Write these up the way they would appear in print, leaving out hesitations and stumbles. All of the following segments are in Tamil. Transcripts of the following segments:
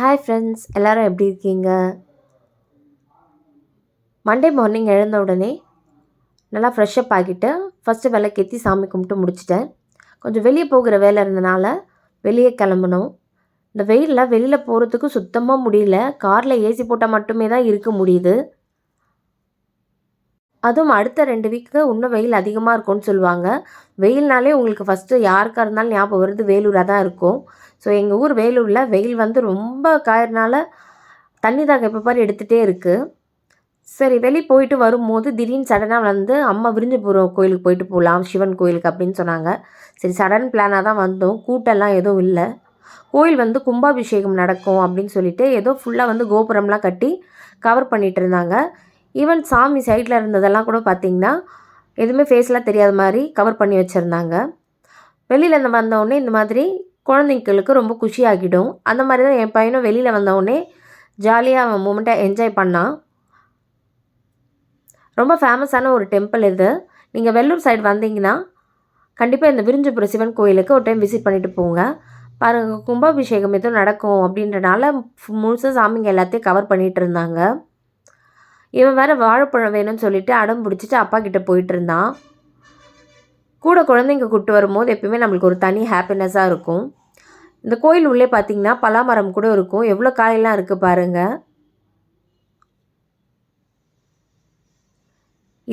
ஹாய் ஃப்ரெண்ட்ஸ், எல்லோரும் எப்படி இருக்கீங்க? மண்டே மார்னிங் எழுந்த உடனே நல்லா ஃப்ரெஷ்அப் ஆகிட்டு ஃபஸ்ட்டு விளக்கேற்றி சாமி கும்பிட்டு முடிச்சிட்டேன். கொஞ்சம் வெளியே போகிற வேலை இருந்தனால வெளியே கிளம்பணும். இந்த வெயிலில் வெளியில் போகிறதுக்கு சுத்தமாக முடியல. காரில் ஏசி போட்டால் மட்டுமே தான் இருக்க முடியுது. அதுவும் அடுத்த 2 வீக்கு இன்னும் வெயில் அதிகமாக இருக்கும்னு சொல்லுவாங்க. வெயில்னாலே உங்களுக்கு ஃபஸ்ட்டு யாருக்காக இருந்தாலும் ஞாபகம் வருது வேலூராக தான் இருக்கும். ஸோ எங்கள் ஊர் வேலூரில் வெயில் வந்து ரொம்ப காயறனால தண்ணி தாகம் எப்போ பாரு எடுத்துகிட்டே இருக்குது. சரி வெளியே போயிட்டு வரும்போது திடீர்னு சடனாக வந்து அம்மா விரிஞ்சபுரம் கோயிலுக்கு போயிட்டு போகலாம், சிவன் கோயிலுக்கு அப்படின்னு சொன்னாங்க. சரி சடன் பிளானாக தான் வந்தோம். கூட்டம்லாம் எதுவும் இல்லை. கோயில் வந்து கும்பாபிஷேகம் நடக்கும் அப்படின்னு சொல்லிட்டு ஏதோ ஃபுல்லாக வந்து கோபுரம்லாம் கட்டி கவர் பண்ணிகிட்டு இருந்தாங்க. ஈவன் சாமி சைடில் இருந்ததெல்லாம் கூட பார்த்திங்கன்னா எதுவுமே ஃபேஸ்லாம் தெரியாத மாதிரி கவர் பண்ணி வச்சுருந்தாங்க. வெளியில் இருந்து வந்தவுடனே இந்த மாதிரி குழந்தைங்களுக்கு ரொம்ப குஷியாகிடும். அந்த மாதிரி தான் என் பையனும் வெளியில் வந்தவுடனே ஜாலியாக அவன் மூமெண்ட்டை என்ஜாய் பண்ணான். ரொம்ப ஃபேமஸான ஒரு டெம்பிள் இது. நீங்கள் வெள்ளூர் சைடு வந்தீங்கன்னா கண்டிப்பாக இந்த விரிஞ்சபுரம் சிவன் கோயிலுக்கு ஒரு டைம் விசிட் பண்ணிவிட்டு போங்க. பாருங்கள், கும்பாபிஷேகம் எதுவும் நடக்கும் அப்படின்றனால முழுசாக சாமிங்க எல்லாத்தையும் கவர் பண்ணிகிட்டு இருந்தாங்க. இவன் வேறு வாழைப்பழம் வேணும்னு சொல்லிட்டு அடம் பிடிச்சிட்டு அப்பா கிட்டே போயிட்டு இருந்தான். கூட குழந்தைங்க கூப்பிட்டு வரும்போது எப்பயுமே நம்மளுக்கு ஒரு தனி ஹாப்பினஸ்ஸாக இருக்கும். இந்த கோயில் உள்ளே பார்த்திங்கன்னா பலாமரம் கூட இருக்கும். எவ்வளோ காயெல்லாம் இருக்குது பாருங்கள்.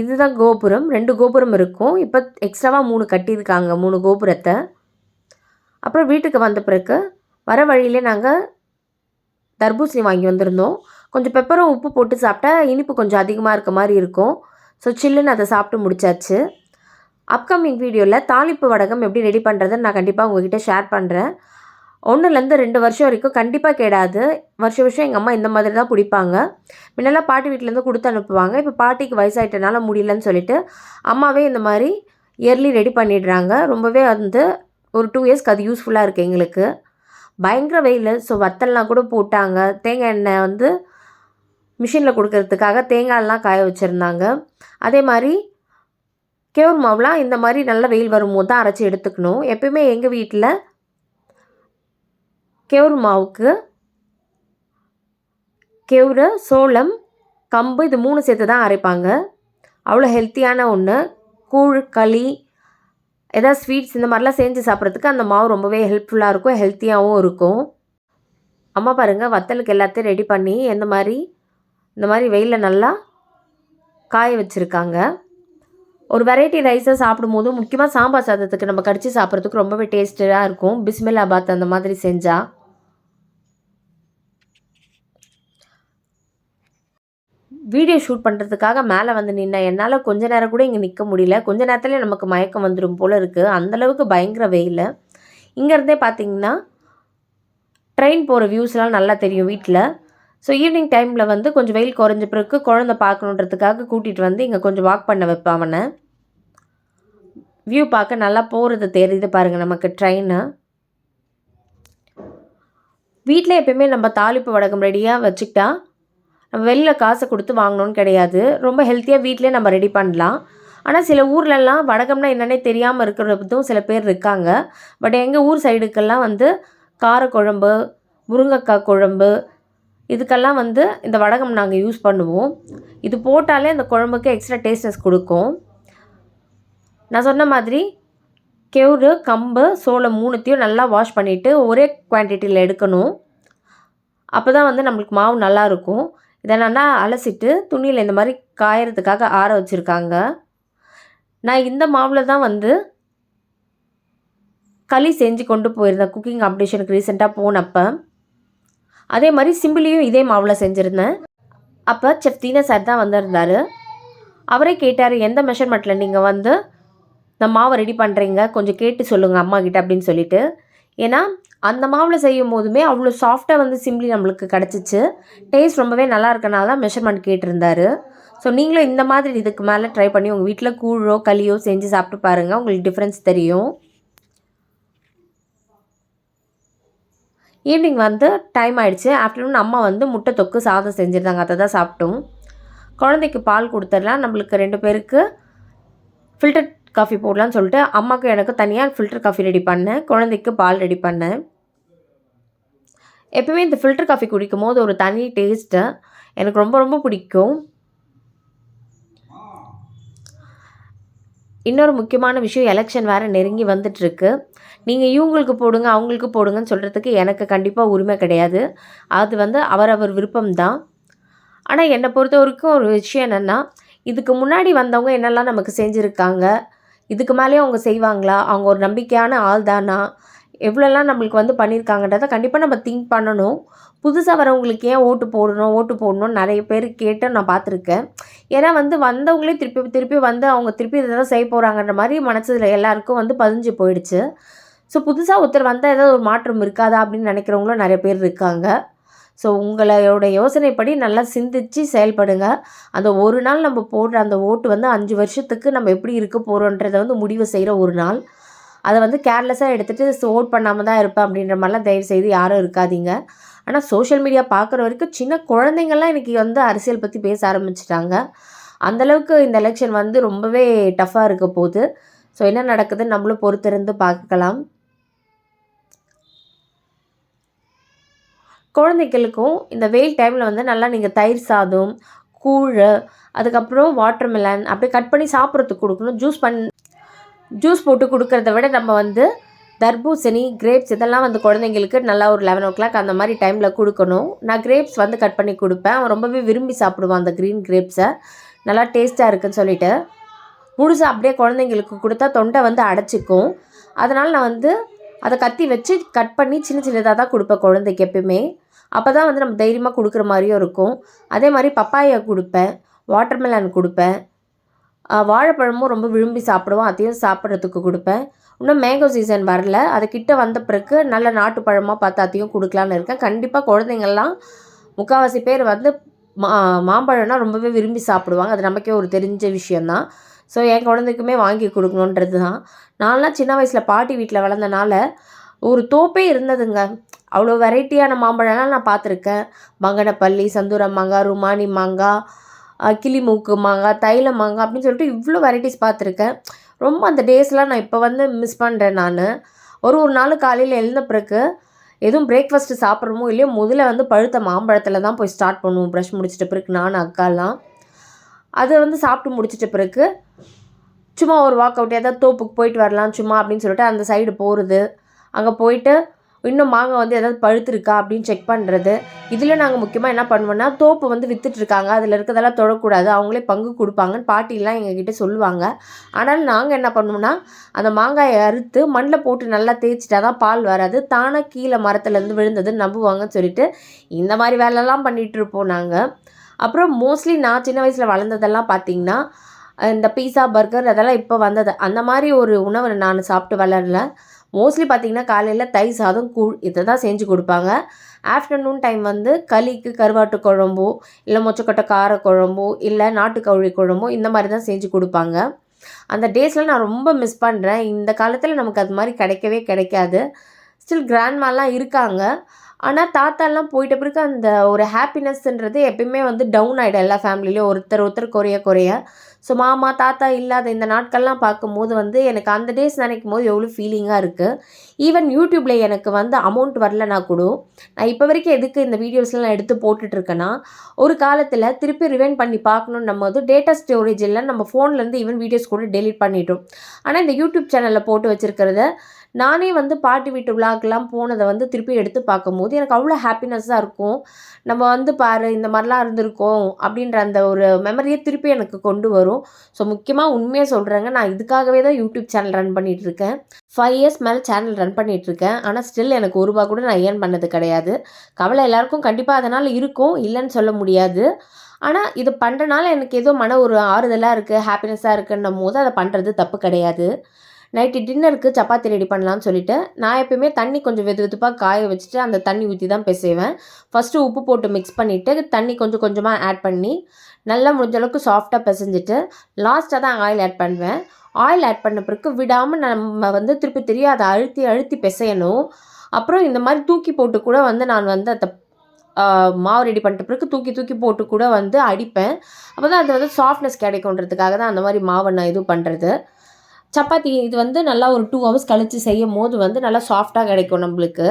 இதுதான் கோபுரம். 2 கோபுரம் இருக்கும். இப்போ எக்ஸ்ட்ராவாக 3 கட்டியிருக்காங்க, 3 கோபுரத்தை. அப்புறம் வீட்டுக்கு வந்த பிறகு வர வழியிலே நாங்கள் தர்பூசணி வாங்கி வந்திருந்தோம். கொஞ்சம் பெப்பரும் உப்பு போட்டு சாப்பிட்டா இனிப்பு கொஞ்சம் அதிகமாக இருக்க மாதிரி இருக்கும். ஸோ சில்லுன்னு அதை சாப்பிட்டு முடிச்சாச்சு. அப்கமிங் வீடியோவில் தாளிப்பு வடகம் எப்படி ரெடி பண்ணுறதுன்னு நான் கண்டிப்பாக உங்கள்கிட்ட ஷேர் பண்ணுறேன். 1லேருந்து 2 வருஷம் வரைக்கும் கண்டிப்பாக கேடாது. வருஷம் எங்கள் அம்மா இந்த மாதிரி தான் பிடிப்பாங்க. முன்னெல்லாம் பாட்டி வீட்டிலேருந்து கொடுத்து அனுப்புவாங்க. இப்போ பாட்டிக்கு வயசாகிட்டனால முடியலன்னு சொல்லிட்டு அம்மாவே இந்த மாதிரி இயர்லி ரெடி பண்ணிடுறாங்க. ரொம்பவே வந்து ஒரு 2 இயர்ஸ்க்கு அது யூஸ்ஃபுல்லாக இருக்குது எங்களுக்கு. பயங்கர வெயில். ஸோ வத்தல்லாம் கூட போட்டாங்க. தேங்காய் எண்ணெய் வந்து மிஷினில் கொடுக்கறதுக்காக தேங்காயெல்லாம் காய வச்சுருந்தாங்க. அதே மாதிரி கேவுரு மாவுலாம் இந்த மாதிரி நல்ல வெயில் வரும்போது தான் அரைச்சி எடுத்துக்கணும். எப்பயுமே எங்கள் வீட்டில் கேவுரு மாவுக்கு கேவுரு, சோளம், கம்பு இது 3 சேர்த்து தான் அரைப்பாங்க. அவ்வளோ ஹெல்த்தியான ஒன்று. கூழ், களி, ஏதாவது ஸ்வீட்ஸ் இந்த மாதிரிலாம் செஞ்சு சாப்பிட்றதுக்கு அந்த மாவு ரொம்பவே ஹெல்ப்ஃபுல்லாக இருக்கும், ஹெல்த்தியாகவும் இருக்கும். அம்மா பாருங்கள், வத்தலுக்கு எல்லாத்தையும் ரெடி பண்ணி இந்த மாதிரி வெயிலில் நல்லா காய வச்சுருக்காங்க. ஒரு வெரைட்டி ரைஸை சாப்பிடும்போது முக்கியமாக சாம்பார் சாதத்துக்கு நம்ம கடிச்சு சாப்பிட்றதுக்கு ரொம்பவே டேஸ்ட்டாக இருக்கும். பிஸ்மில்லாபாத் அந்த மாதிரி செஞ்சால். வீடியோ ஷூட் பண்ணுறதுக்காக மேலே வந்து நின்னேன். என்னால் கொஞ்ச நேரம் கூட இங்கே நிற்க முடியல. கொஞ்ச நேரத்துலேயே நமக்கு மயக்கம் வந்துடும் போல் இருக்குது. அந்தளவுக்கு பயங்கர வெயில். இங்கேருந்தே பார்த்திங்கன்னா ட்ரெயின் போகிற வியூஸ்லாம் நல்லா தெரியும் வீட்டில். ஸோ ஈவினிங் டைமில் வந்து கொஞ்சம் வெயில் குறைஞ்ச பிறகு குழந்தை பார்க்கணுன்றதுக்காக கூட்டிகிட்டு வந்து இங்கே கொஞ்சம் வாக் பண்ண வைப்பேன் அவனை. வியூ பார்க்க நல்லா போகிறது தெரியுது பாருங்கள் நமக்கு ட்ரெயினு. வீட்டில் எப்பயுமே நம்ம தாளிப்பு வடகம் ரெடியாக வச்சுக்கிட்டா நம்ம வெளியில் காசை கொடுத்து வாங்கணும்னு கிடையாது. ரொம்ப ஹெல்த்தியாக வீட்டிலே நம்ம ரெடி பண்ணலாம். ஆனால் சில ஊர்லெலாம் வடகம்னா என்னென்னே தெரியாமல் இருக்கிறதும் சில பேர் இருக்காங்க. பட் எங்கள் ஊர் சைடுக்கெல்லாம் வந்து காரக்குழம்பு, முருங்கைக்காய் குழம்பு இதுக்கெல்லாம் வந்து இந்த வடகம் நாங்கள் யூஸ் பண்ணுவோம். இது போட்டாலே அந்த குழம்புக்கு எக்ஸ்ட்ரா டேஸ்ட்னஸ் கொடுக்கும். நான் சொன்ன மாதிரி கேவுரு, கம்பு, சோளம் 3த்தையும் நல்லா வாஷ் பண்ணிவிட்டு ஒரே குவான்டிட்டியில் எடுக்கணும். அப்போ தான் வந்து நம்மளுக்கு மாவு நல்லாயிருக்கும். இதை நல்லா அலசிட்டு துணியில் இந்த மாதிரி காயறதுக்காக ஆற வச்சுருக்காங்க. நான் இந்த மாவில் தான் வந்து களி செஞ்சு கொண்டு போயிருந்தேன் குக்கிங் காம்படிஷனுக்கு ரீசெண்டாக போனப்போ. அதே மாதிரி சிம்பிளியும் இதே மாவில் செஞ்சுருந்தேன். அப்போ செஃப் தீனா சார் தான் வந்திருந்தார். அவரே கேட்டார், எந்த மெஷர்மெண்ட்டில் நீங்கள் வந்து இந்த மாவை ரெடி பண்ணுறீங்க, கொஞ்சம் கேட்டு சொல்லுங்கள் அம்மா கிட்ட அப்படின்னு சொல்லிட்டு. ஏன்னா அந்த மாவில் செய்யும் போதுமே அவ்வளோ சாஃப்டாக வந்து சிம்பிளி நம்மளுக்கு கிடச்சிச்சு. டேஸ்ட் ரொம்பவே நல்லா இருக்கனால தான் மெஷர்மெண்ட் கேட்டிருந்தாரு. ஸோ நீங்களும் இந்த மாதிரி இதுக்கு மேலே ட்ரை பண்ணி உங்கள் வீட்டில் கூழோ களியோ செஞ்சு சாப்பிட்டு பாருங்கள், உங்களுக்கு டிஃப்ரென்ஸ் தெரியும். ஈவினிங் வந்து டைம் ஆகிடுச்சு. ஆஃப்டர்நூன் அம்மா வந்து முட்டை தொக்கு சாதம் செஞ்சுருந்தாங்க, அதை தான் சாப்பிட்டோம். குழந்தைக்கு பால் கொடுத்துடலாம். நம்மளுக்கு 2 பேருக்கு ஃபில்டர் காஃபி போடலான்னு சொல்லிட்டு அம்மாவுக்கு எனக்கு தனியாக ஃபில்டர் காஃபி ரெடி பண்ணேன். குழந்தைக்கு பால் ரெடி பண்ணேன். எப்பவுமே இந்த ஃபில்டர் காஃபி குடிக்கும்போது ஒரு தனி டேஸ்ட்டு எனக்கு ரொம்ப ரொம்ப பிடிக்கும். இன்னொரு முக்கியமான விஷயம், எலெக்ஷன் வேறு நெருங்கி வந்துட்டுருக்கு. நீங்கள் இவங்களுக்கு போடுங்க, அவங்களுக்கு போடுங்கன்னு சொல்கிறதுக்கு எனக்கு கண்டிப்பாக உரிமை கிடையாது. அது வந்து அவரவர் விருப்பம் தான். ஆனால் என்னை பொறுத்தவரைக்கும் ஒரு விஷயம் என்னென்னா, இதுக்கு முன்னாடி வந்தவங்க என்னெல்லாம் நமக்கு செஞ்சுருக்காங்க, இதுக்கு மேலேயும் அவங்க செய்வாங்களா, அவங்க ஒரு நம்பிக்கையான ஆள் தானா, எவ்வளோலாம் நம்மளுக்கு வந்து பண்ணியிருக்காங்கன்றத கண்டிப்பாக நம்ம திங்க் பண்ணணும். புதுசாக வரவங்களுக்கு ஏன் ஓட்டு போடணும் ஓட்டு போடணும்னு நிறைய பேர் கேட்டு நான் பார்த்துருக்கேன். ஏன்னா வந்து வந்தவங்களே திருப்பி திருப்பி வந்து அவங்க திருப்பி இதை தான் செய்ய போகிறாங்கன்ற மாதிரி மனசில் எல்லாருக்கும் வந்து பதிஞ்சு போயிடுச்சு. ஸோ புதுசாக ஒருத்தர் வந்தால் ஏதாவது ஒரு மாற்றம் இருக்காதா அப்படின்னு நினைக்கிறவங்களும் நிறைய பேர் இருக்காங்க. ஸோ உங்களோட யோசனைப்படி நல்லா சிந்திச்சு செயல்படுங்க. அந்த ஒரு நாள் நம்ம போடுற அந்த ஓட்டு வந்து 5 வருஷத்துக்கு நம்ம எப்படி இருக்க போகிறோன்றத வந்து முடிவு செய்கிற ஒரு நாள். அதை வந்து கேர்லெஸ்ஸாக எடுத்துகிட்டு ஓட் பண்ணாமல் தான் இருப்பேன் அப்படின்ற மாதிரிலாம் தயவுசெய்து யாரும் இருக்காதீங்க. ஆனால் சோஷியல் மீடியா பார்க்குற வரைக்கும் சின்ன குழந்தைங்கள்லாம் இன்றைக்கி வந்து அரசியல் பற்றி பேச ஆரம்பிச்சிட்டாங்க. அந்தளவுக்கு இந்த எலெக்ஷன் வந்து ரொம்பவே டஃப்பாக இருக்க போகுது. ஸோ என்ன நடக்குதுன்னு நம்மளும் பொறுத்திருந்து பார்க்கலாம். குழந்தைகளுக்கும் இந்த வெயில் டைமில் வந்து நல்லா நீங்கள் தயிர் சாதம், கூழ், அதுக்கப்புறம் வாட்டர்மெலன் அப்படியே கட் பண்ணி சாப்பிட்றதுக்கு கொடுக்கணும். ஜூஸ் போட்டு கொடுக்கறத விட நம்ம வந்து தர்பூசணி, கிரேப்ஸ் இதெல்லாம் வந்து குழந்தைங்களுக்கு நல்லா ஒரு 11:00 அந்த மாதிரி டைமில் கொடுக்கணும். நான் கிரேப்ஸ் வந்து கட் பண்ணி கொடுப்பேன். அவன் ரொம்பவே விரும்பி சாப்பிடுவான் அந்த க்ரீன் கிரேப்ஸை. நல்லா டேஸ்ட்டாக இருக்குதுன்னு சொல்லிவிட்டு முழுசாக அப்படியே குழந்தைங்களுக்கு கொடுத்தா தொண்டை வந்து அடைச்சிக்கும். அதனால் நான் வந்து அதை கத்தி வச்சு கட் பண்ணி சின்ன சின்னதாக தான் கொடுப்பேன் குழந்தைக்கு எப்பயுமே. அப்போ தான் வந்து நம்ம தைரியமாக கொடுக்குற மாதிரியும் இருக்கும். அதே மாதிரி பப்பாயா கொடுப்பேன், வாட்டர்மெலன் கொடுப்பேன், வாழைப்பழமும் ரொம்ப விரும்பி சாப்பிடுவோம், அதையும் சாப்பிட்றதுக்கு கொடுப்பேன். இன்னும் மேங்கோ சீசன் வரல, அது கிட்ட வந்த பிறகு நல்ல நாட்டு பழமாக பார்த்து அதையும் கொடுக்கலான்னு இருக்கேன். கண்டிப்பாக குழந்தைங்கள்லாம் முக்கால்வாசி பேர் வந்து மாம்பழம்னா ரொம்பவே விரும்பி சாப்பிடுவாங்க. அது நமக்கே ஒரு தெரிஞ்ச விஷயந்தான். ஸோ என் குழந்தைக்குமே வாங்கி கொடுக்கணுன்றது தான். நான்லாம் சின்ன வயசில் பாட்டி வீட்டில் வளர்ந்தனால ஒரு தோப்பே இருந்ததுங்க. அவ்வளோ வெரைட்டியான மாம்பழம்லாம் நான் பார்த்துருக்கேன். பங்கனப்பள்ளி, சந்தூரம் மாங்காய், ருமானி மாங்காய், கிளிமூக்கு மாங்காய், தைல மாங்காய் அப்படின்னு சொல்லிட்டு இவ்வளோ வெரைட்டிஸ் பார்த்துருக்கேன். ரொம்ப அந்த டேஸ்லாம் நான் இப்போ வந்து மிஸ் பண்ணுறேன் நான். ஒரு நாள் காலையில் எழுந்த பிறகு எதுவும் பிரேக்ஃபாஸ்ட்டு சாப்பிட்றமோ இல்லையோ முதல்ல வந்து பழுத்த மாம்பழத்தில் தான் போய் ஸ்டார்ட் பண்ணுவோம் ப்ரஷ் முடிச்சிட்ட பிறகு நான் அக்காலாம். அதை வந்து சாப்பிட்டு முடிச்சிட்ட பிறகு சும்மா ஒரு வாக் அவுட் ஏதாவது தோப்புக்கு போயிட்டு வரலாம் சும்மா அப்படின்னு சொல்லிட்டு அந்த சைடு போகிறது. அங்கே போயிட்டு இன்னும் மாங்காய் வந்து எதாவது பழுத்திருக்கா அப்படின்னு செக் பண்ணுறது. இதில் நாங்கள் முக்கியமாக என்ன பண்ணுவோன்னா, தோப்பு வந்து விற்றுட்ருக்காங்க, அதில் இருக்கிறதெல்லாம் தொடக்கூடாது, அவங்களே பங்கு கொடுப்பாங்கன்னு பாட்டிலாம் எங்ககிட்ட சொல்லுவாங்க. ஆனால் நாங்கள் என்ன பண்ணுவோம்னா, அந்த மாங்காயை அறுத்து மண்ணில் போட்டு நல்லா தேய்ச்சிட்டா தான் பால் வராது, தானாக கீழே மரத்துலேருந்து விழுந்ததுன்னு நம்புவாங்கன்னு சொல்லிட்டு இந்த மாதிரி வேலைலாம் பண்ணிகிட்ருப்போம் நாங்கள். அப்புறம் மோஸ்ட்லி நான் சின்ன வயசில் வளர்ந்ததெல்லாம் பார்த்திங்கன்னா, இந்த பீஸா, பர்கர் அதெல்லாம் இப்போ வந்தது. அந்த மாதிரி ஒரு உணவை நான் சாப்பிட்டு வளரல. மோஸ்ட்லி பார்த்திங்கன்னா காலையில் தயிர் சாதம், கூழ் இதை தான் செஞ்சு கொடுப்பாங்க. ஆஃப்டர்நூன் டைம் வந்து களிக்கு கருவாட்டு குழம்போ இல்லை மொச்சக்கொட்டை கார குழம்போ இல்லை நாட்டுக்கோழி குழம்போ இந்த மாதிரி தான் செஞ்சு கொடுப்பாங்க. அந்த டேஸில் நான் ரொம்ப மிஸ் பண்ணுறேன். இந்த காலத்தில் நமக்கு அது மாதிரி கிடைக்கவே கிடைக்காது. ஸ்டில் கிராண்ட்மாலாம் இருக்காங்க. ஆனால் தாத்தாலாம் போயிட்ட பிறகு அந்த ஒரு ஹாப்பினஸ்ன்றது எப்பயுமே வந்து டவுன் ஆகிடும் எல்லா ஃபேமிலிலையும் ஒருத்தர் குறைய. ஸோ மாமா, தாத்தா இல்லாத இந்த நாட்கள்லாம் பார்க்கும்போது வந்து எனக்கு அந்த டேஸ் நினைக்கும் போது எவ்வளோ ஃபீலிங்காக இருக்குது. ஈவன் யூடியூப்பில் எனக்கு வந்து அமௌண்ட் வரலனா கூட நான் இப்போ வரைக்கும் எதுக்கு இந்த வீடியோஸ்லாம் எடுத்து போட்டுட்ருக்கேன்னா, ஒரு காலத்தில் திருப்பி ரிவைண்ட் பண்ணி பார்க்கணுன்னும் போது டேட்டா ஸ்டோரேஜ் இல்லை, நம்ம ஃபோன்லேருந்து ஈவன் வீடியோஸ் கூட டெலிட் பண்ணிட்டோம். ஆனால் இந்த யூடியூப் சேனலில் போட்டு வச்சுருக்கிறத நானே வந்து பாட்டி வீட்டு விழாக்கெலாம் போனதை வந்து திருப்பி எடுத்து பார்க்கும்போது எனக்கு அவ்வளோ ஹாப்பினஸ்ஸாக இருக்கும். நம்ம வந்து பாரு இந்த மாதிரிலாம் இருந்திருக்கோம் அப்படின்ற அந்த ஒரு மெமரியை திருப்பி எனக்கு கொண்டு வரும். ஸோ முக்கியமாக உண்மையாக சொல்கிறேங்க, நான் இதுக்காகவே தான் யூடியூப் சேனல் ரன் பண்ணிகிட்ருக்கேன். 5 இயர்ஸ் மேலே சேனல் ரன் பண்ணிகிட்ருக்கேன். ஆனால் ஸ்டில் எனக்கு ரூபா கூட நான் ஏர்ன் பண்ணது கிடையாது. கவலை எல்லாருக்கும் கண்டிப்பாக அதனால் இருக்கும், இல்லைன்னு சொல்ல முடியாது. ஆனால் இது பண்ணுறனால எனக்கு ஏதோ மன ஒரு ஆறுதலாக இருக்குது, ஹாப்பினஸ்ஸாக இருக்குன்னும் போது அதை பண்ணுறது தப்பு கிடையாது. நைட்டு டின்னருக்கு சப்பாத்தி ரெடி பண்ணலான்னு சொல்லிவிட்டு நான் எப்பயுமே தண்ணி கொஞ்சம் வெதுப்பாக காய வச்சுட்டு அந்த தண்ணி ஊற்றி தான் பிசைவேன். ஃபஸ்ட்டு உப்பு போட்டு மிக்ஸ் பண்ணிவிட்டு தண்ணி கொஞ்சம் கொஞ்சமாக ஆட் பண்ணி நல்லா முடிஞ்ச அளவுக்கு சாஃப்டாக பிசைஞ்சிட்டு லாஸ்ட்டாக தான் ஆயில் ஆட் பண்ணுவேன். ஆயில் ஆட் பண்ண பிறகு விடாமல் நம்ம வந்து திருப்பி அதை அழுத்தி பிசையணும். அப்புறம் இந்த மாதிரி தூக்கி போட்டு கூட வந்து நான் வந்து அதை மாவு ரெடி பண்ணிட்ட பிறகு தூக்கி போட்டு கூட வந்து அடிப்பேன். அப்போ தான் அது வந்து சாஃப்ட்னஸ் கிடைக்குன்றதுக்காக தான் அந்த மாதிரி மாவை நான் இது பண்ணுறது. சப்பாத்தி இது வந்து நல்லா ஒரு 2 ஹவர்ஸ் கழித்து செய்யும் போது வந்து நல்லா சாஃப்டாக கிடைக்கும் நம்மளுக்கு.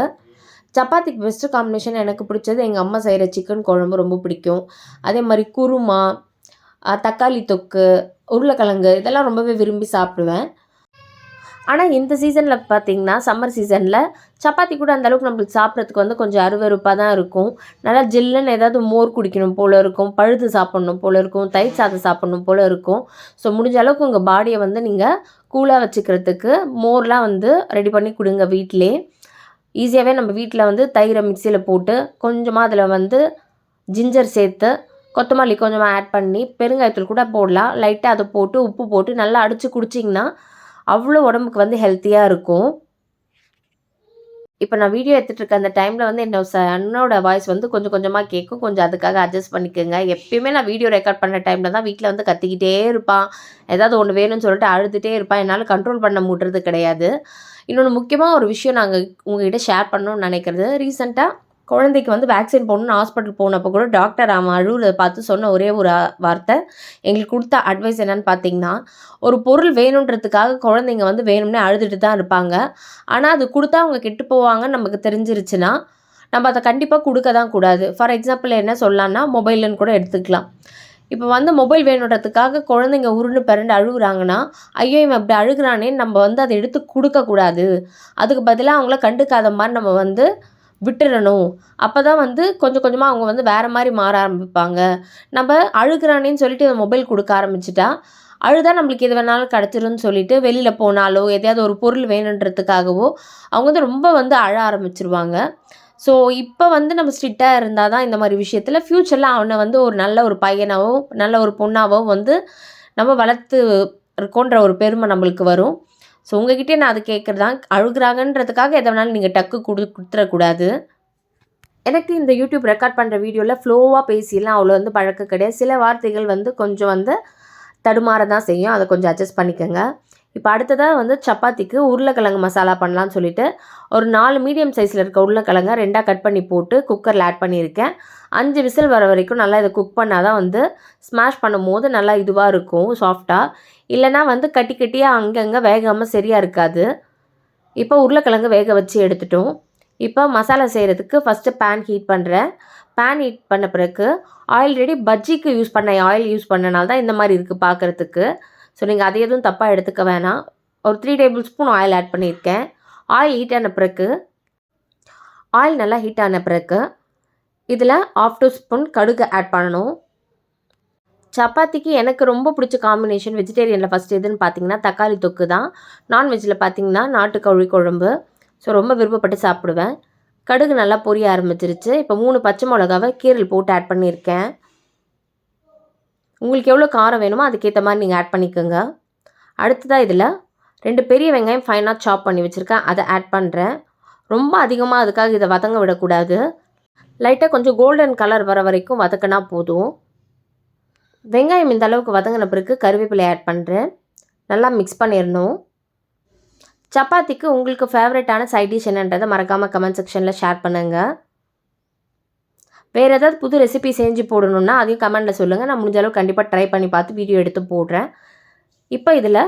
சப்பாத்திக்கு பெஸ்ட்டு காம்பினேஷன் எனக்கு பிடிச்சது எங்கள் அம்மா செய்கிற சிக்கன் குழம்பு ரொம்ப பிடிக்கும். அதே மாதிரி குருமா, தக்காளி தொக்கு, உருளைக்கிழங்கு இதெல்லாம் ரொம்பவே விரும்பி சாப்பிடுவேன். ஆனால் இந்த சீசனில் பார்த்தீங்கன்னா சம்மர் சீசனில் சப்பாத்தி கூட அந்தளவுக்கு நம்மளுக்கு சாப்பிட்றதுக்கு வந்து கொஞ்சம் அருவருப்பாக தான் இருக்கும். நல்லா ஜில்லுன்னு ஏதாவது மோர் குடிக்கணும் போல் இருக்கும், பழுது சாப்பிட்ணும் போல் இருக்கும், தயிர் சாதம் சாப்பிட்ணும் போல் இருக்கும். ஸோ முடிஞ்ச அளவுக்கு உங்கள் பாடியை வந்து நீங்கள் கூலாக வச்சுக்கிறதுக்கு மோர்லாம் வந்து ரெடி பண்ணி கொடுங்க வீட்டிலே. ஈஸியாகவே நம்ம வீட்டில் வந்து தயிரை மிக்சியில் போட்டு கொஞ்சமாக அதில் வந்து ஜிஞ்சர் சேர்த்து கொத்தமல்லி கொஞ்சமாக ஆட் பண்ணி பெருங்காயத்தூள் கூட போடலாம். லைட்டாக அதை போட்டு உப்பு போட்டு நல்லா அடித்து குடிச்சிங்கன்னா அவ்வளோ உடம்புக்கு வந்து ஹெல்த்தியாக இருக்கும். இப்போ நான் வீடியோ எடுத்துகிட்டு இருக்க அந்த டைமில் வந்து என்னோட வாய்ஸ் வந்து கொஞ்சம் கொஞ்சமாக கேட்கும். கொஞ்சம் அதுக்காக அட்ஜஸ்ட் பண்ணிக்கோங்க. எப்பயுமே நான் வீடியோ ரெக்கார்ட் பண்ணுற டைமில் தான் வீட்டில் வந்து கத்திக்கிட்டே இருப்பான். ஏதாவது ஒன்று வேணும்னு சொல்லிட்டு அழுதுகிட்டே இருப்பான். என்னால் கண்ட்ரோல் பண்ண முடியறது கிடையாது. இன்னொன்று முக்கியமாக ஒரு விஷயம் நாங்கள் உங்கள்கிட்ட ஷேர் பண்ணணும்னு நினைக்கிறது. ரீசெண்டாக குழந்தைக்கு வந்து வேக்சின் போடணும்னு ஹாஸ்பிட்டல் போனப்போ கூட டாக்டர் அவன் அழுவுறத பார்த்து சொன்ன ஒரே ஒரு வார்த்தை, எங்களுக்கு கொடுத்த அட்வைஸ் என்னன்னு பார்த்தீங்கன்னா, ஒரு பொருள் வேணுன்றதுக்காக குழந்தைங்க வந்து வேணும்னே அழுதுட்டு தான் இருப்பாங்க. ஆனால் அது கொடுத்தா அவங்க கெட்டு போவாங்கன்னு நமக்கு தெரிஞ்சிருச்சுன்னா நம்ம அதை கண்டிப்பாக கொடுக்க தான் கூடாது. ஃபார் எக்ஸாம்பிள் என்ன சொல்லலாம்னா மொபைலுன்னு கூட எடுத்துக்கலாம். இப்போ வந்து மொபைல் வேணுன்றதுக்காக குழந்தைங்க உருண்டு பிறண்டு அழுகுறாங்கன்னா, ஐயோ இவன் இப்படி அழுகுறானேன்னு நம்ம வந்து அதை எடுத்து கொடுக்கக்கூடாது. அதுக்கு பதிலாக அவங்கள கண்டுக்காத மாதிரி நம்ம வந்து விட்டுறணும். அப்போ தான் வந்து கொஞ்சம் கொஞ்சமாக அவங்க வந்து வேறு மாதிரி மாற ஆரம்பிப்பாங்க. நம்ம அழுகுறானேன்னு சொல்லிட்டு மொபைல் கொடுக்க ஆரம்பிச்சிட்டா, அழுதா நம்மளுக்கு எது வேணாலும் கிடச்சிரும்னு சொல்லிட்டு வெளியில் போனாலோ எதையாவது ஒரு பொருள் வேணுன்றதுக்காகவோ அவங்க வந்து ரொம்ப வந்து அழ ஆரம்பிச்சிருவாங்க. ஸோ இப்போ வந்து நம்ம ஸ்ட்ரிக்டாக இருந்தால் தான் இந்த மாதிரி விஷயத்தில் ஃப்யூச்சரில் அவனை வந்து ஒரு நல்ல ஒரு பையனாவோ நல்ல ஒரு பொண்ணாவோ வந்து நம்ம வளர்த்து இருக்கோன்ற ஒரு பெருமை நம்மளுக்கு வரும். ஸோ உங்ககிட்டே நான் அது கேட்குறது தான், அழுகுறாங்கன்றதுக்காக எதை வேணாலும் நீங்கள் டக்கு கொடுத்துடக்கூடாது. எனக்கு இந்த யூடியூப் ரெக்கார்ட் பண்ணுற வீடியோவில் ஃப்ளோவாக பேசிடலாம் அவ்வளோ வந்து பழக்கம் கிடையாது. சில வார்த்தைகள் வந்து கொஞ்சம் வந்து தடுமாற தான் செய்யும். அதை கொஞ்சம் அட்ஜஸ்ட் பண்ணிக்கோங்க. இப்போ அடுத்ததாக வந்து சப்பாத்திக்கு உருளைக்கிழங்கு மசாலா பண்ணலான்னு சொல்லிட்டு ஒரு 4 மீடியம் சைஸில் இருக்க உருளைக்கிழங்கை 2ஆக கட் பண்ணி போட்டு குக்கரில் ஆட் பண்ணியிருக்கேன். 5 விசில் வர வரைக்கும் நல்லா இதை குக் பண்ணால் தான் வந்து ஸ்மாஷ் பண்ணும்போது நல்லா இதுவாக இருக்கும், சாஃப்டாக. இல்லைனா வந்து கட்டி கட்டியாக அங்கங்கே வேகாமல் சரியாக இருக்காது. இப்போ உருளைக்கிழங்கு வேக வச்சு எடுத்துட்டோம். இப்போ மசாலா செய்கிறதுக்கு ஃபஸ்ட்டு பேன் ஹீட் பண்ணுறேன். பேன் ஹீட் பண்ண பிறகு ஆல்ரெடி பஜ்ஜிக்கு யூஸ் பண்ண ஆயில் யூஸ் பண்ணனால தான் இந்த மாதிரி இருக்குது பார்க்குறதுக்கு. ஸோ நீங்கள் அதை எதுவும் தப்பாக எடுத்துக்க வேணாம். ஒரு 3 டேபிள் ஸ்பூன் ஆயில் ஆட் பண்ணியிருக்கேன். ஆயில் ஹீட் ஆன பிறகு ஆயில் நல்லா ஹீட் ஆன பிறகு இதில் 1/2 டீஸ்பூன் கடுகு ஆட் பண்ணணும். சப்பாத்திக்கு எனக்கு ரொம்ப பிடிச்ச காம்பினேஷன் வெஜிடேரியனில் ஃபஸ்ட் எதுன்னு பார்த்தீங்கன்னா தக்காளி தொக்கு தான். நான்வெஜ்ஜில் பார்த்தீங்கன்னா நாட்டுக்கோழி குழம்பு. ஸோ ரொம்ப விருப்பப்பட்டு சாப்பிடுவேன். கடுகு நல்லா பொரிய ஆரம்பிச்சிருச்சு. இப்போ 3 பச்சை மிளகாவை கீரல் போட்டு ஆட் பண்ணியிருக்கேன். உங்களுக்கு எவ்வளோ காரம் வேணுமோ அதுக்கேற்ற மாதிரி நீங்கள் ஆட் பண்ணிக்கோங்க. அடுத்ததாக இதில் 2 பெரிய வெங்காயம் ஃபைனாக சாப் பண்ணி வச்சுருக்கேன், அதை ஆட் பண்ணுறேன். ரொம்ப அதிகமாக அதுக்காக இதை வதங்க விடக்கூடாது. லைட்டாக கொஞ்சம் கோல்டன் கலர் வர வரைக்கும் வதக்கினா போதும். வெங்காயம் இந்த அளவுக்கு வதங்கின பிறகு கருவேப்பிலை ஆட் பண்ணுறேன். நல்லா மிக்ஸ் பண்ணிடணும். சப்பாத்திக்கு உங்களுக்கு ஃபேவரட்டான சைட் டிஷ் என்னன்றதை மறக்காமல் கமெண்ட் செக்ஷனில் ஷேர் பண்ணுங்கள். வேறு ஏதாவது புது ரெசிபி செஞ்சு போடணுன்னா அதையும் கமெண்டில் சொல்லுங்கள். நான் முடிஞ்ச அளவுக்கு கண்டிப்பாக ட்ரை பண்ணி பார்த்து வீடியோ எடுத்து போடுறேன். இப்போ இதில்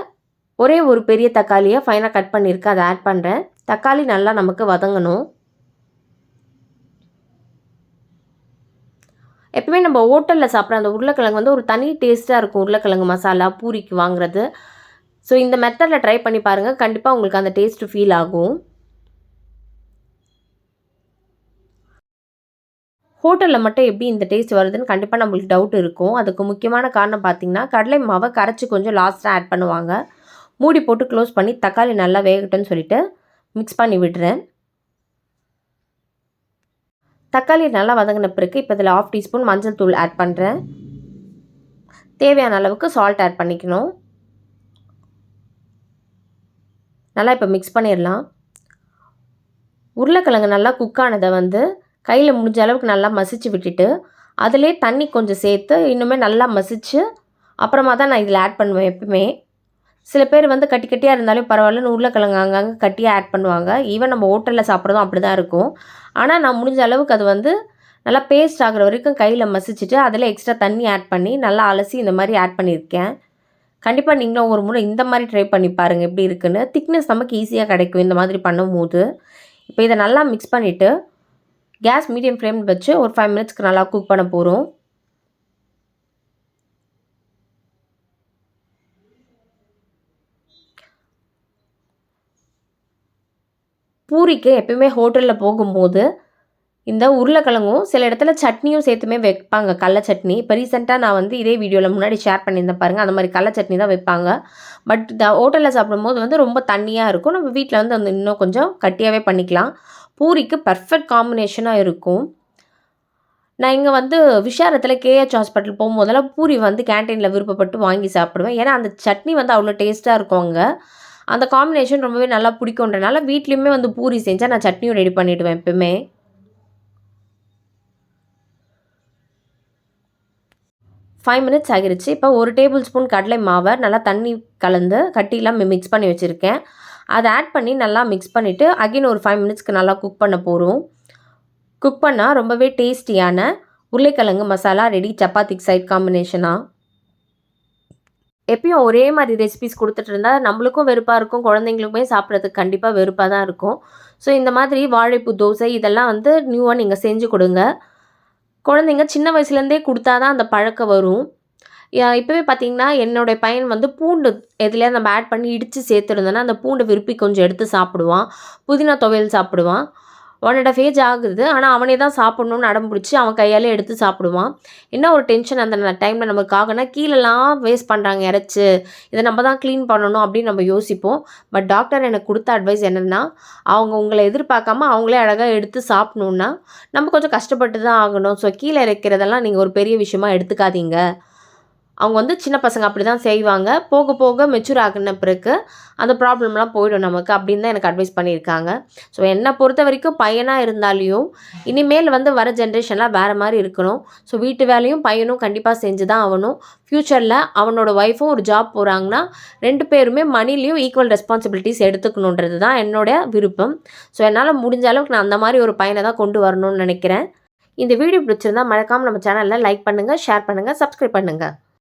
ஒரே ஒரு பெரிய தக்காளியை ஃபைனாக கட் பண்ணியிருக்கேன், அதை ஆட் பண்ணுறேன். தக்காளி நல்லா நமக்கு வதங்கணும். எப்பவுமே நம்ம ஹோட்டலில் சாப்பிட்ற அந்த உருளைக்கிழங்கு வந்து ஒரு தனி டேஸ்ட்டாக இருக்கும். உருளைக்கிழங்கு மசாலா பூரிக்கு வாங்குறது. ஸோ இந்த மெத்தடில் ட்ரை பண்ணி பாருங்கள், கண்டிப்பாக உங்களுக்கு அந்த டேஸ்ட்டு ஃபீல் ஆகும். ஹோட்டலில் மட்டும் எப்படி இந்த டேஸ்ட் வருதுன்னு கண்டிப்பாக நம்மளுக்கு டவுட் இருக்கும். அதுக்கு முக்கியமான காரணம் பார்த்திங்கன்னா கடலை மாவை கரைச்சி கொஞ்சம் லாஸ்ட்டாக ஆட் பண்ணுவாங்க. மூடி போட்டு க்ளோஸ் பண்ணி தக்காளி நல்லா வேகட்டும்னு சொல்லிவிட்டு மிக்ஸ் பண்ணி விடுறேன். தக்காளி நல்லா வதங்கின பிறகு இப்போ இதில் 1/2 டீஸ்பூன் மஞ்சள் தூள் ஆட் பண்ணுறேன். தேவையான அளவுக்கு சால்ட் ஆட் பண்ணிக்கணும். நல்லா இப்போ மிக்ஸ் பண்ணிடலாம். உருளைக்கிழங்கு நல்லா குக்கானதை வந்து கையில் முடிஞ்ச அளவுக்கு நல்லா மசிச்சு விட்டுட்டு அதிலே தண்ணி கொஞ்சம் சேர்த்து இன்னுமே நல்லா மசிச்சு அப்புறமா தான் நான் இதில் ஆட் பண்ணுவேன். எப்பவுமே சில பேர் வந்து கட்டி கட்டியாக இருந்தாலும் பரவாயில்லன்னு உருளைக்கிழங்கு அங்கங்கே கட்டியாக ஆட் பண்ணுவாங்க. ஈவன் நம்ம ஹோட்டலில் சாப்பிட்றதும் அப்படி தான் இருக்கும். ஆனால் நான் முடிஞ்ச அளவுக்கு அது வந்து நல்லா பேஸ்ட் ஆகிற வரைக்கும் கையில் மசிச்சுட்டு அதில் எக்ஸ்ட்ரா தண்ணி ஆட் பண்ணி நல்லா அலசி இந்த மாதிரி ஆட் பண்ணியிருக்கேன். கண்டிப்பாக நீங்களும் ஒரு முறை இந்த மாதிரி ட்ரை பண்ணி பாருங்கள் எப்படி இருக்குன்னு. திக்னஸ் நமக்கு ஈஸியாக கிடைக்கும் இந்த மாதிரி பண்ணும்போது. இப்போ இதை நல்லா மிக்ஸ் பண்ணிவிட்டு கேஸ் மீடியம் ஃப்ளேம் வச்சு ஒரு 5 மினிட்ஸ்க்கு நல்லா குக் பண்ண போகிறோம். பூரிக்கு எப்பயுமே ஹோட்டலில் போகும்போது இந்த உருளைக்கிழங்கும் சில இடத்துல சட்னியும் சேர்த்துமே வைப்பாங்க, கடல சட்னி. இப்போ ரீசெண்டாக நான் வந்து இதே வீடியோவில் முன்னாடி ஷேர் பண்ணியிருந்தேன் பாருங்கள், அந்த மாதிரி கடல சட்னி தான் வைப்பாங்க. பட் இந்த ஹோட்டலில் சாப்பிடும்போது வந்து ரொம்ப தண்ணியாக இருக்கும். நம்ம வீட்டில் வந்து அந்த இன்னும் கொஞ்சம் கட்டியாகவே பண்ணிக்கலாம். பூரிக்கு பர்ஃபெக்ட் காம்பினேஷனாக இருக்கும். நான் இங்கே வந்து விஷாரத்தில் கேஹெச் ஹாஸ்பிட்டல் போகும்போதெல்லாம் பூரி வந்து கேன்டீனில் விருப்பப்பட்டு வாங்கி சாப்பிடுவேன். ஏன்னா அந்த சட்னி வந்து அவ்வளோ டேஸ்ட்டாக இருக்கும் அங்கே. அந்த காம்பினேஷன் ரொம்பவே நல்லா பிடிக்குன்றனால வீட்லேயுமே வந்து பூரி செஞ்சால் நான் சட்னியும் ரெடி பண்ணிவிடுவேன் எப்பவுமே. 5 மினிட்ஸ் ஆகிருச்சு. இப்போ 1 டேபிள் ஸ்பூன் கடலை மாவை நல்லா தண்ணி கலந்து கட்டிலாம் மிக்ஸ் பண்ணி வச்சுருக்கேன். அதை ஆட் பண்ணி நல்லா மிக்ஸ் பண்ணிவிட்டு அகைன் ஒரு 5 மினிட்ஸ்க்கு நல்லா குக் பண்ண போகிறோம். குக் பண்ணால் ரொம்பவே டேஸ்டியான உருளைக்கிழங்கு மசாலா ரெடி சப்பாத்திக்கு சைட் காம்பினேஷனாக. எப்பயும் ஒரே மாதிரி ரெசிபிஸ் கொடுத்துட்டு இருந்தால் நம்மளுக்கும் வெறுப்பாக இருக்கும், குழந்தைங்களுக்குமே சாப்பிட்றதுக்கு கண்டிப்பாக வெறுப்பாக தான் இருக்கும். ஸோ இந்த மாதிரி வாழைப்பூ தோசை இதெல்லாம் வந்து நியூவாக நீங்கள் செஞ்சு கொடுங்க. குழந்தைங்க சின்ன வயசுலேருந்தே கொடுத்தா தான் அந்த பழக்கம் வரும். இப்போவே பார்த்தீங்கன்னா என்னுடைய பையன் வந்து பூண்டு எதுலையா நம்ம ஆட் பண்ணி இடித்து சேர்த்துருந்தோன்னா அந்த பூண்டை விருப்பி கொஞ்சம் எடுத்து சாப்பிடுவான். புதினா துவையல் சாப்பிடுவான். 1.5 ஏஜ் ஆகுது. ஆனால் அவனே தான் சாப்பிட்ணுன்னு அடம் பிடிச்சி அவன் கையாலே எடுத்து சாப்பிடுவான். என்ன ஒரு டென்ஷன் அந்த டைமில் நமக்கு ஆகுனா, கீழெல்லாம் வேஸ்ட் பண்ணுறாங்க இறைச்சி, இதை நம்ம தான் க்ளீன் பண்ணணும் அப்படின்னு நம்ம யோசிப்போம். பட் டாக்டர் எனக்கு கொடுத்த அட்வைஸ் என்னென்னா, அவங்க உங்களை எதிர்பார்க்காம அவங்களே அழகாக எடுத்து சாப்பிட்ணுன்னா நம்ம கொஞ்சம் கஷ்டப்பட்டு தான் ஆகணும். ஸோ கீழே இறக்கிறதெல்லாம் நீங்கள் ஒரு பெரிய விஷயமா எடுத்துக்காதீங்க. அவங்க வந்து சின்ன பசங்க அப்படி தான் செய்வாங்க. போக போக மெச்சூர் ஆகின பிறகு அந்த ப்ராப்ளம்லாம் போயிடும் நமக்கு அப்படின்னு தான் எனக்கு அட்வைஸ் பண்ணியிருக்காங்க. ஸோ என்னை பொறுத்த வரைக்கும் பையனாக இருந்தாலையும் இனிமேல் வந்து வர ஜென்ரேஷன்லாம் வேறு மாதிரி இருக்கணும். ஸோ வீட்டு வேலையும் பையனும் கண்டிப்பாக செஞ்சு தான் ஆகணும். ஃப்யூச்சரில் அவனோட ஒய்ஃபும் ஒரு ஜாப் போகிறாங்கன்னா 2 பேருமே மணிலையும் ஈக்குவல் ரெஸ்பான்சிபிலிட்டிஸ் எடுத்துக்கணுன்றது தான் என்னோட விருப்பம். ஸோ என்னால் முடிஞ்ச அளவுக்கு நான் அந்த மாதிரி ஒரு பையனை தான் கொண்டு வரணும்னு நினைக்கிறேன். இந்த வீடியோ பிடிச்சிருந்தா மறக்காமல் நம்ம சேனலில் லைக் பண்ணுங்கள், ஷேர் பண்ணுங்கள், சப்ஸ்கிரைப் பண்ணுங்கள்.